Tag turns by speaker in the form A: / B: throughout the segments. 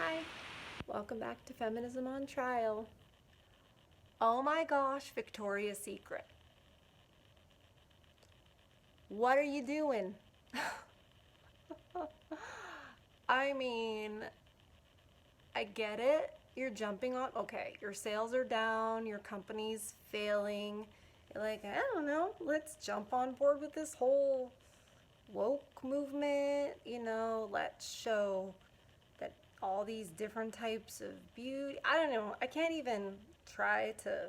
A: Hi, welcome back to Feminism on Trial. Oh my gosh, Victoria's Secret. What are you doing? I mean, I get it. You're jumping on, okay, your sales are down, your company's failing. You're like, I don't know, let's jump on board with this whole woke movement, let's show that all these different types of beauty. I don't know. I can't even try to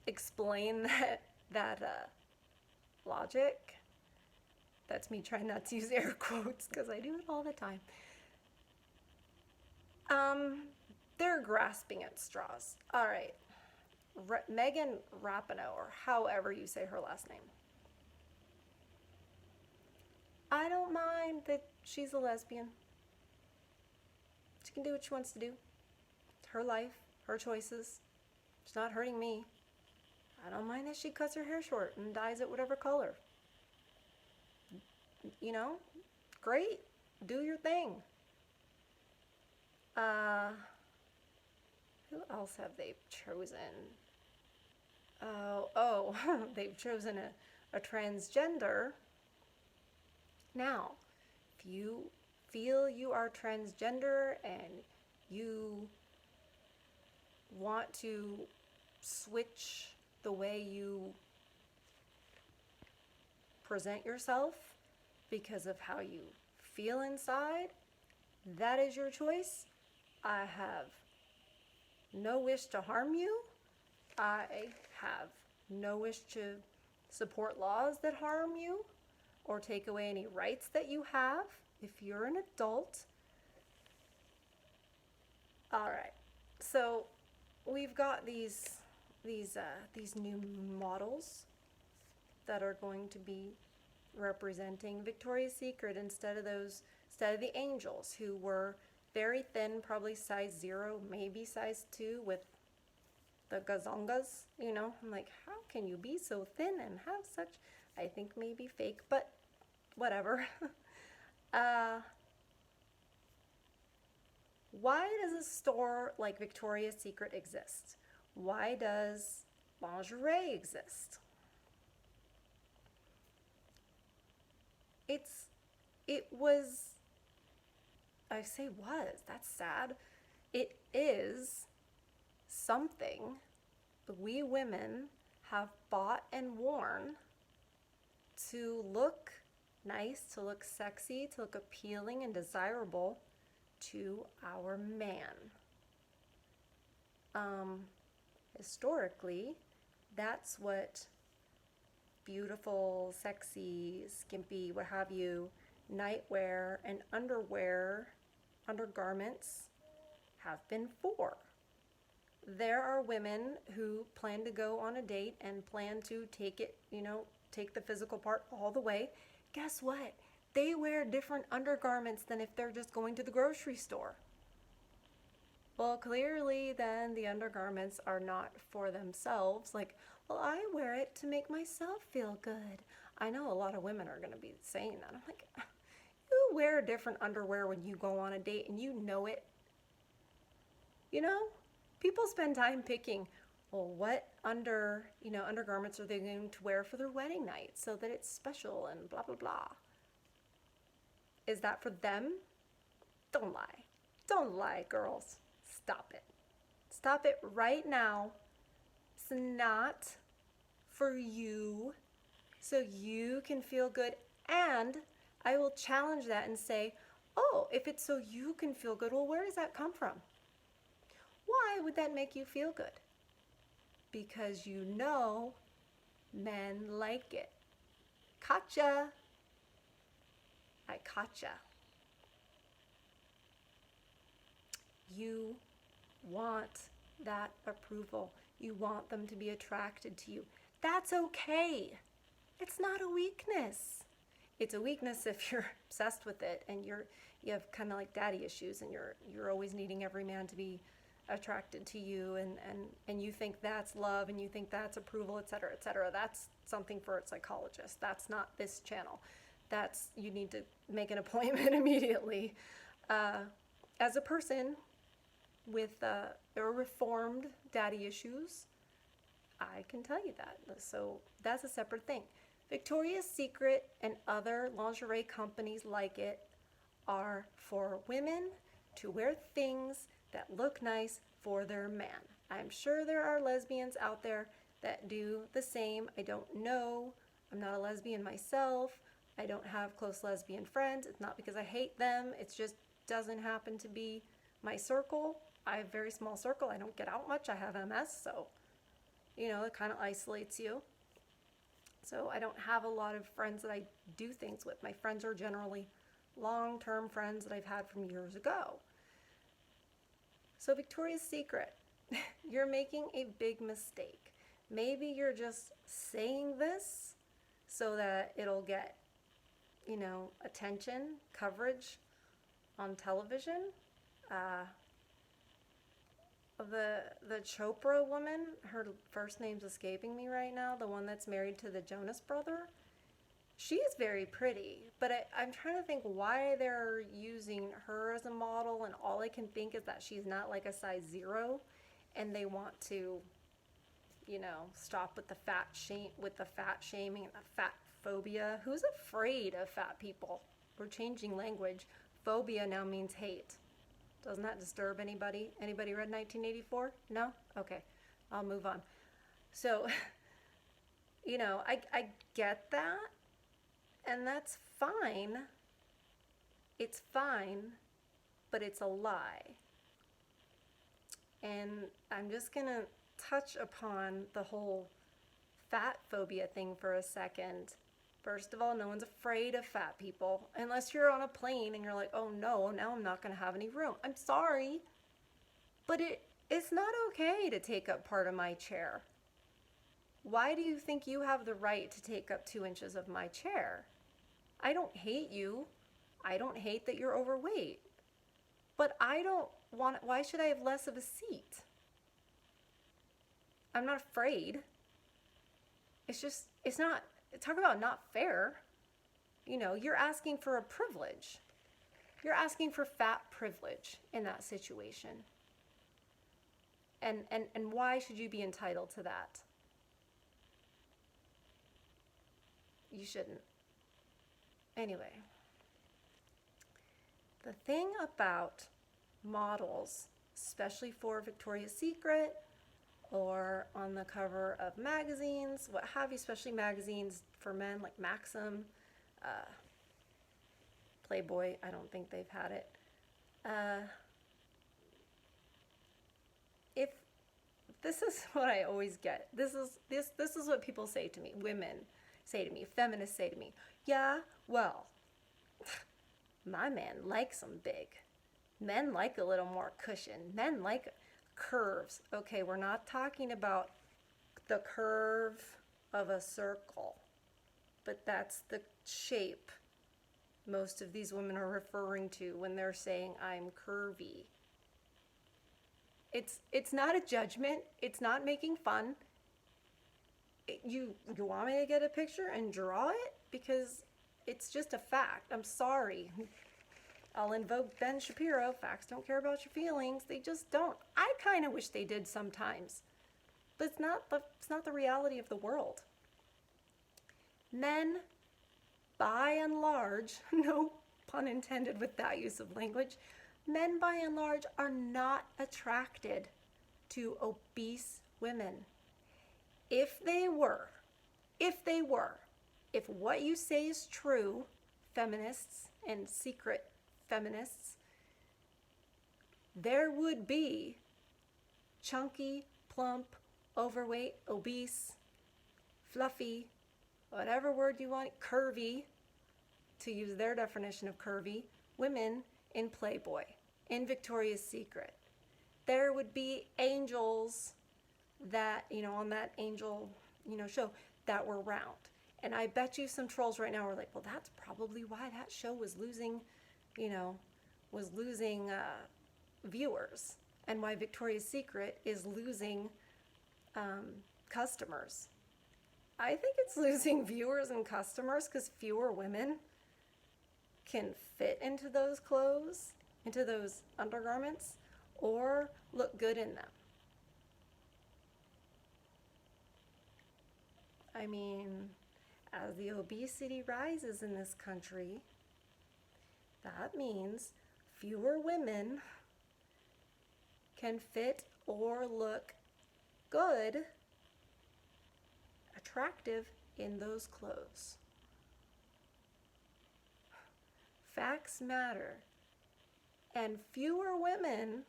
A: explain that logic. That's me trying not to use air quotes because I do it all the time. Um, they're grasping at straws. All right, Megan Rapinoe, or however you say her last name. I don't mind that she's a lesbian. She can do what she wants to do. It's her life, her choices. It's not hurting me. I don't mind that she cuts her hair short and dyes it whatever color. You know, great. Do your thing. Who else have they chosen? Oh, they've chosen a transgender. Now, if you feel you are transgender and you want to switch the way you present yourself because of how you feel inside, that is your choice. I have no wish to harm you. I have no wish to support laws that harm you or take away any rights that you have if you're an adult. All right, so we've got these new models that are going to be representing Victoria's Secret instead of the angels who were very thin, probably size 0, maybe size 2 with the gazongas, I'm like, how can you be so thin and have such, I think maybe fake, but whatever. Why does a store like Victoria's Secret exist? Why does lingerie exist? It was, I say was, that's sad. It is something we women have bought and worn to look nice, to look sexy, to look appealing and desirable to our man. Historically, that's what beautiful, sexy, skimpy, what have you, nightwear and undergarments have been for. There are women who plan to go on a date and plan to take it, take the physical part all the way. Guess what? They wear different undergarments than if they're just going to the grocery store. Well, clearly then the undergarments are not for themselves. Like, well, I wear it to make myself feel good. I know a lot of women are going to be saying that. I'm like, you wear different underwear when you go on a date and you know it. People spend time picking, well, what undergarments are they going to wear for their wedding night so that it's special and blah, blah, blah. Is that for them? Don't lie. Don't lie, girls. Stop it. Stop it right now. It's not for you so you can feel good. And I will challenge that and say, oh, if it's so you can feel good, well, where does that come from? Why would that make you feel good? Because men like it. Gotcha. I gotcha. You want that approval. You want them to be attracted to you. That's okay. It's not a weakness. It's a weakness if you're obsessed with it and you have kind of like daddy issues and you're always needing every man to be attracted to you and you think that's love and you think that's approval, etc., etc. That's something for a psychologist. That's not this channel. You need to make an appointment immediately. as a person with reformed daddy issues, I can tell you that. So that's a separate thing. Victoria's Secret and other lingerie companies like it are for women to wear things that look nice for their man. I'm sure there are lesbians out there that do the same. I don't know. I'm not a lesbian myself. I don't have close lesbian friends. It's not because I hate them. It just doesn't happen to be my circle. I have a very small circle. I don't get out much. I have MS, so, it kind of isolates you. So I don't have a lot of friends that I do things with. My friends are generally long-term friends that I've had from years ago. So Victoria's Secret, you're making a big mistake. Maybe you're just saying this so that it'll get, attention, coverage on television. The Chopra woman, her first name's escaping me right now, the one that's married to the Jonas brother, she is very pretty, but I'm trying to think why they're using her as a model, and all I can think is that she's not like a size 0, and they want to, stop with the fat shaming and the fat phobia. Who's afraid of fat people? We're changing language. Phobia now means hate. Doesn't that disturb anybody? Anybody read 1984? No? Okay, I'll move on. So, I get that, and that's fine. It's fine, but it's a lie. And I'm just going to touch upon the whole fat phobia thing for a second. First of all, no one's afraid of fat people, unless you're on a plane and you're like, oh no, now I'm not going to have any room. I'm sorry, but it's not okay to take up part of my chair. Why do you think you have the right to take up 2 inches of my chair? I don't hate you. I don't hate that you're overweight. But why should I have less of a seat? I'm not afraid. It's not, talk about not fair. You're asking for a privilege. You're asking for fat privilege in that situation. And why should you be entitled to that? You shouldn't. Anyway, the thing about models, especially for Victoria's Secret or on the cover of magazines, what have you, especially magazines for men like Maxim, Playboy, I don't think they've had it. If this is what I always get, this is what people say to me, women say to me, feminists say to me, yeah, well, my man likes them big. Men like a little more cushion. Men like curves. Okay, we're not talking about the curve of a circle, but that's the shape most of these women are referring to when they're saying I'm curvy. It's not a judgment. It's not making fun. You want me to get a picture and draw it? Because it's just a fact. I'm sorry. I'll invoke Ben Shapiro. Facts don't care about your feelings. They just don't. I kind of wish they did sometimes. But it's not the reality of the world. Men, by and large, no pun intended with that use of language, men by and large are not attracted to obese women. If what you say is true, feminists and secret feminists, there would be chunky, plump, overweight, obese, fluffy, whatever word you want, curvy, to use their definition of curvy, women in Playboy, in Victoria's Secret. There would be angels that, on that angel, show that were round. And I bet you some trolls right now are like, well, that's probably why that show was losing, viewers, and why Victoria's Secret is losing customers. I think it's losing viewers and customers because fewer women can fit into those clothes. into those undergarments or look good in them. I mean, as the obesity rises in this country, that means fewer women can fit or look good, attractive in those clothes. Facts matter. And fewer women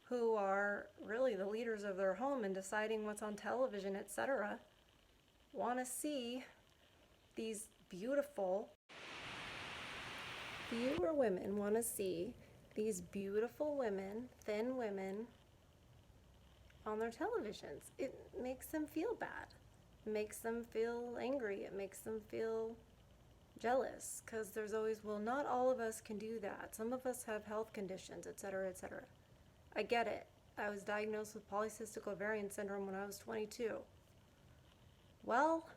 A: who are really the leaders of their home and deciding what's on television, etc., want to see these beautiful, fewer women want to see these beautiful women, thin women on their televisions. It makes them feel bad. It makes them feel angry. It makes them feel jealous, because there's always, well, not all of us can do that. Some of us have health conditions, etc., etc. I get it. I was diagnosed with polycystic ovarian syndrome when I was 22. Well,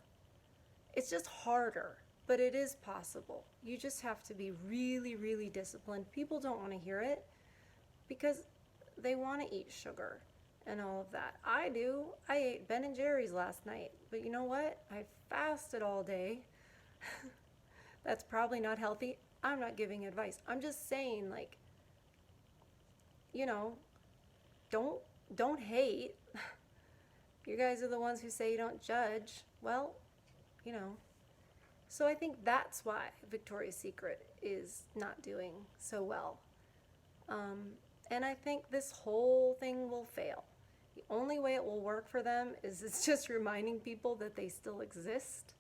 A: it's just harder, but it is possible. You just have to be really, really disciplined. People don't want to hear it because they want to eat sugar and all of that. I do. I ate Ben and Jerry's last night, but you know what? I fasted all day. That's probably not healthy. I'm not giving advice. I'm just saying, like, you know, don't hate. You guys are the ones who say you don't judge. Well, you know. So I think that's why Victoria's Secret is not doing so well. And I think this whole thing will fail. The only way it will work for them is it's just reminding people that they still exist.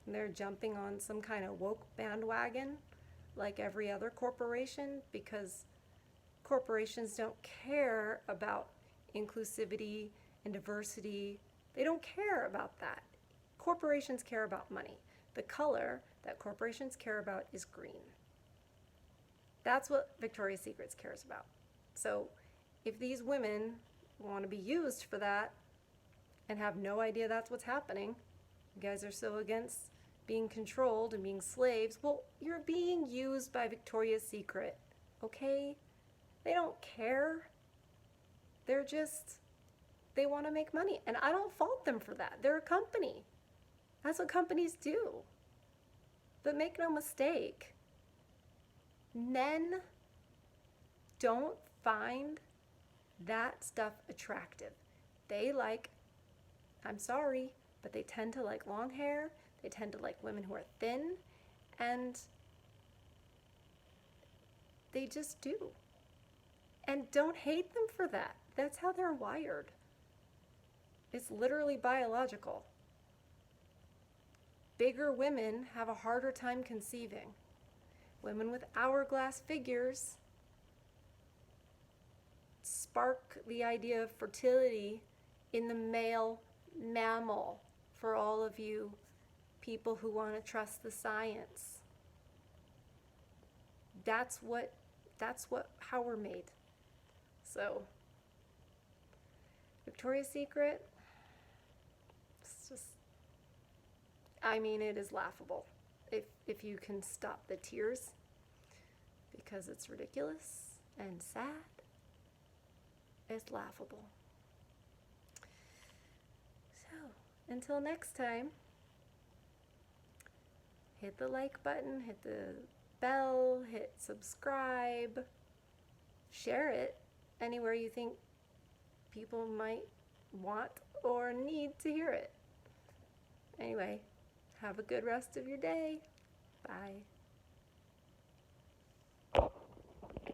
A: They're jumping on some kind of woke bandwagon like every other corporation, because corporations don't care about inclusivity and diversity. They don't care about that. Corporations care about money. The color that corporations care about is green. That's what Victoria's Secret cares about. So if these women want to be used for that and have no idea that's what's happening, you guys are so against being controlled and being slaves. Well, you're being used by Victoria's Secret, okay? They don't care. They want to make money. And I don't fault them for that. They're a company. That's what companies do. But make no mistake, men don't find that stuff attractive. They like, I'm sorry, but they tend to like long hair. They tend to like women who are thin, and they just do. And don't hate them for that. That's how they're wired. It's literally biological. Bigger women have a harder time conceiving. Women with hourglass figures spark the idea of fertility in the male mammal, for all of you people who want to trust the science. That's how we're made. So Victoria's Secret, it's just, I mean, it is laughable if you can stop the tears, because it's ridiculous and sad. It's laughable. So until next time, hit the like button, hit the bell, hit subscribe, share it anywhere you think people might want or need to hear it. Anyway, have a good rest of your day. Bye.